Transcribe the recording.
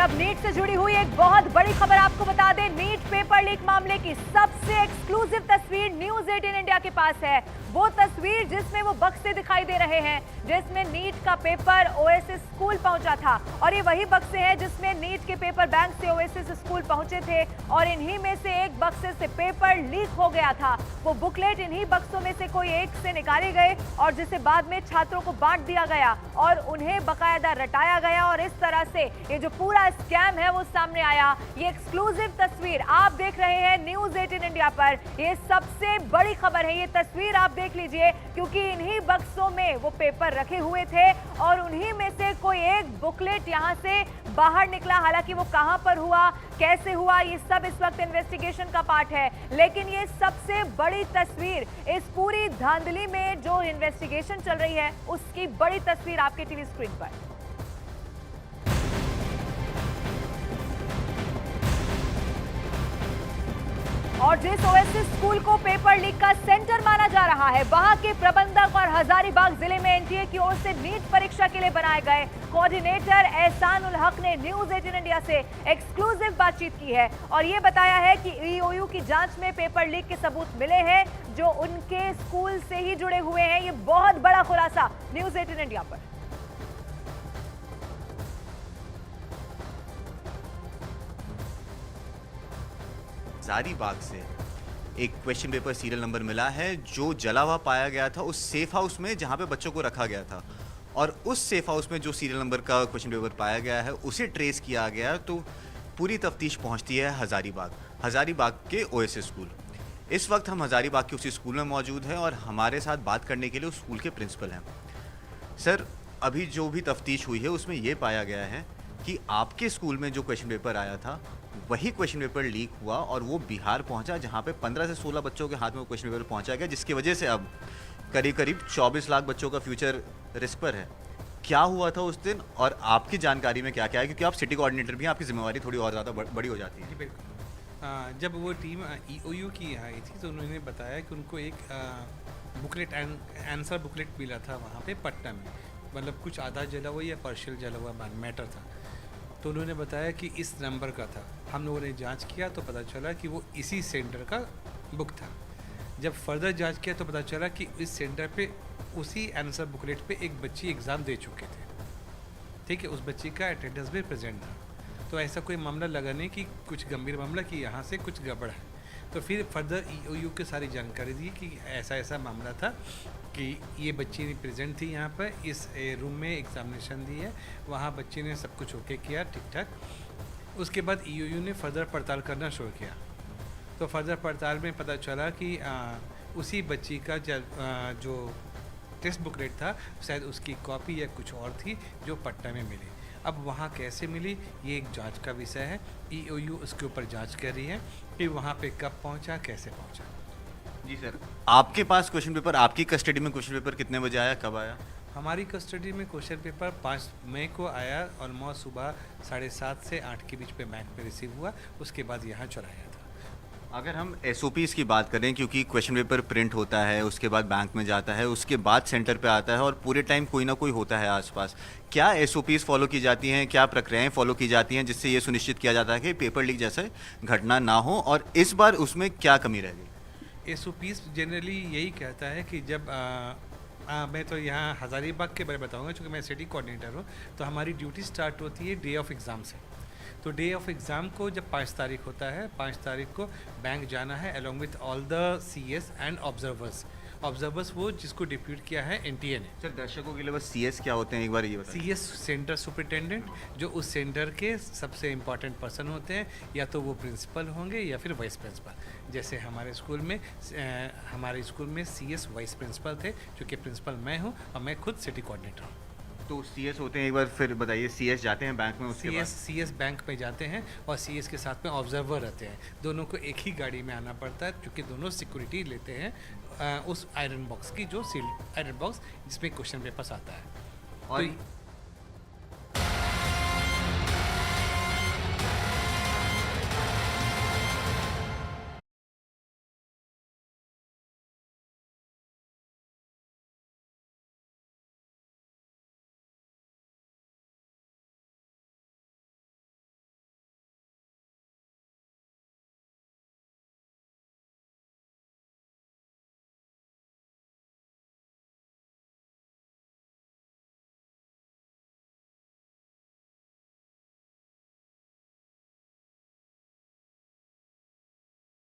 अब नीट से जुड़ी हुई एक बहुत बड़ी खबर आपको बता दें। नीट पेपर लीक मामले की सबसे एक्सक्लूसिव तस्वीर न्यूज 18 इंडिया के पास है। वो तस्वीर जिसमें वो बक्से दिखाई दे रहे हैं जिसमें नीट का पेपर ओएसएस स्कूल पहुंचा था, और ये वही बक्से हैं जिसमें नीट के पेपर बैंक से ओएसएस स्कूल पहुंचे थे, और इन्हीं में से एक बक्से से पेपर लीक हो गया था। वो बुकलेट इन्हीं बक्सों में से कोई एक से निकाले गए और जिसे बाद में छात्रों को बांट दिया गया और उन्हें बकायदा रटाया गया, और इस तरह से ये जो पूरा स्कैम है वो सामने आया। ये एक्सक्लूसिव तस्वीर आप देख रहे हैं न्यूज 18 इंडिया पर। ये सबसे बड़ी खबर है, ये तस्वीर आप देख लीजिए, क्योंकि इन्हीं बक्सों में वो पेपर रखे हुए थे और उन्हीं में से कोई एक बुकलेट यहां से बाहर निकला। हालांकि वो कहां पर हुआ, कैसे हुआ, ये सब इस वक्त इन्वेस्टिगेशन का पार्ट है, लेकिन ये सबसे बड़ी तस्वीर इस पूरी धांधली में जो इन्वेस्टिगेशन चल रही है उसकी बड़ी तस्वीर आपके टीवी स्क्रीन पर। और जिस ओएसएस स्कूल को पेपर लीक का सेंटर माना जा रहा है, वहां के प्रबंधक और हजारीबाग जिले में एनटीए की ओर से नीट परीक्षा के लिए बनाए गए कोऑर्डिनेटर एहसान उल हक ने न्यूज 18 इंडिया से एक्सक्लूसिव बातचीत की है और ये बताया है कि ईओयू की जांच में पेपर लीक के सबूत मिले हैं जो उनके स्कूल से ही जुड़े हुए हैं। ये बहुत बड़ा खुलासा न्यूज 18 इंडिया पर। हजारीबाग से एक क्वेश्चन पेपर सीरियल नंबर मिला है जो जला हुआ पाया गया था उस सेफ हाउस में जहां पे बच्चों को रखा गया था, और उस सेफ हाउस में जो सीरियल नंबर का क्वेश्चन पेपर पाया गया है उसे ट्रेस किया गया तो पूरी तफ्तीश पहुंचती है हजारीबाग के ओएसएस स्कूल। इस वक्त हम हजारीबाग के उसी स्कूल में मौजूद हैं और हमारे साथ बात करने के लिए उस स्कूल के प्रिंसिपल हैं। सर, अभी जो भी तफ्तीश हुई है उसमें यह पाया गया है कि आपके स्कूल में जो क्वेश्चन पेपर आया था वही क्वेश्चन पेपर लीक हुआ और वो बिहार पहुंचा, जहां पे 15 से 16 बच्चों के हाथ में वो क्वेश्चन पेपर पहुंचा गया, जिसकी वजह से अब करीब 24 लाख बच्चों का फ्यूचर रिस्क पर है। क्या हुआ था उस दिन और आपकी जानकारी में क्या क्या है, क्योंकि आप सिटी कोऑर्डिनेटर भी हैं, आपकी जिम्मेवारी थोड़ी और ज़्यादा बड़ी हो जाती है। जी बिल्कुल। जब वो टीम ईओयू की आई थी तो उन्होंने बताया कि उनको एक बुकलेट आंसर बुकलेट मिला था वहाँ पे पटना में, मतलब कुछ आधा जला हुआ या पार्शियल जला हुआ मैटर था। तो उन्होंने बताया कि इस नंबर का था। हम लोगों ने जांच किया तो पता चला कि वो इसी सेंटर का बुक था। जब फर्दर जांच किया तो पता चला कि इस सेंटर पे उसी आंसर बुकलेट पे एक बच्ची एग्ज़ाम दे चुके थे, ठीक है, उस बच्ची का अटेंडेंस भी प्रेजेंट था। तो ऐसा कोई मामला लगा नहीं कि कुछ गंभीर मामला कि यहाँ से कुछ गड़बड़ है। तो फिर फर्दर ईओयू की सारी जानकारी दी कि ऐसा मामला था कि ये बच्ची प्रेजेंट थी यहाँ पर, इस रूम में एग्जामिनेशन दी है, वहाँ बच्ची ने सब कुछ ओके किया ठीक ठाक। उसके बाद ईओयू ने फर्दर पड़ताल करना शुरू किया। तो फर्दर पड़ताल में पता चला कि उसी बच्ची का जो टेस्ट बुकलेट था शायद उसकी कॉपी या कुछ और थी जो पटना में मिली। अब वहाँ कैसे मिली ये एक जांच का विषय है। ईओयू उसके ऊपर जांच कर रही है कि वहाँ पे कब पहुँचा, कैसे पहुँचा। जी सर, आपके पास क्वेश्चन पेपर, आपकी कस्टडी में क्वेश्चन पेपर कितने बजे आया, कब आया? हमारी कस्टडी में क्वेश्चन पेपर 5 मई को आया, ऑलमोस्ट सुबह 7:30 से 8 के बीच पे बैंक में रिसीव हुआ, उसके बाद यहाँ चढ़ाया था। अगर हम एसओपीज़ की बात करें, क्योंकि क्वेश्चन पेपर प्रिंट होता है, उसके बाद बैंक में जाता है, उसके बाद सेंटर पे आता है और पूरे टाइम कोई ना कोई होता है आसपास, क्या एसओपीज़ फॉलो की जाती हैं, क्या प्रक्रियाएं फॉलो की जाती हैं जिससे ये सुनिश्चित किया जाता है कि पेपर लीक जैसे घटना ना हो, और इस बार उसमें क्या कमी रह गई? एसओपीज़ जनरली यही कहता है कि जब मैं तो यहाँ हज़ारीबाग के बारे में बताऊँगा, चूँकि मैं सिटी कोऑर्डिनेटर हूँ, तो हमारी ड्यूटी स्टार्ट होती है डे ऑफ एग्ज़ाम से। तो डे ऑफ एग्ज़ाम को जब 5 तारीख होता है, 5 तारीख को बैंक जाना है along with all the CS and observers वो जिसको डिप्यूट किया है एनटीए ने। सर, दर्शकों के लिए बस सीएस क्या होते हैं एक बार ये बताइए। सीएस सेंटर सुपरिटेंडेंट, जो उस सेंटर के सबसे इम्पॉर्टेंट पर्सन होते हैं, या तो वो प्रिंसिपल होंगे या फिर वाइस प्रिंसिपल। जैसे हमारे स्कूल में सीएस वाइस प्रिंसिपल थे, जो कि प्रिंसिपल मैं हूँ और मैं खुद सिटी कोऑर्डिनेटर हूँ। तो सीएस होते हैं, एक बार फिर बताइए। सीएस जाते हैं बैंक में, उसके बाद सीएस बैंक में जाते हैं और सीएस के साथ में ऑब्जर्वर रहते हैं। दोनों को एक ही गाड़ी में आना पड़ता है क्योंकि दोनों सिक्योरिटी लेते हैं उस आयरन बॉक्स की, जो सील्ड आयरन बॉक्स जिसमें क्वेश्चन पेपर्स आता है। और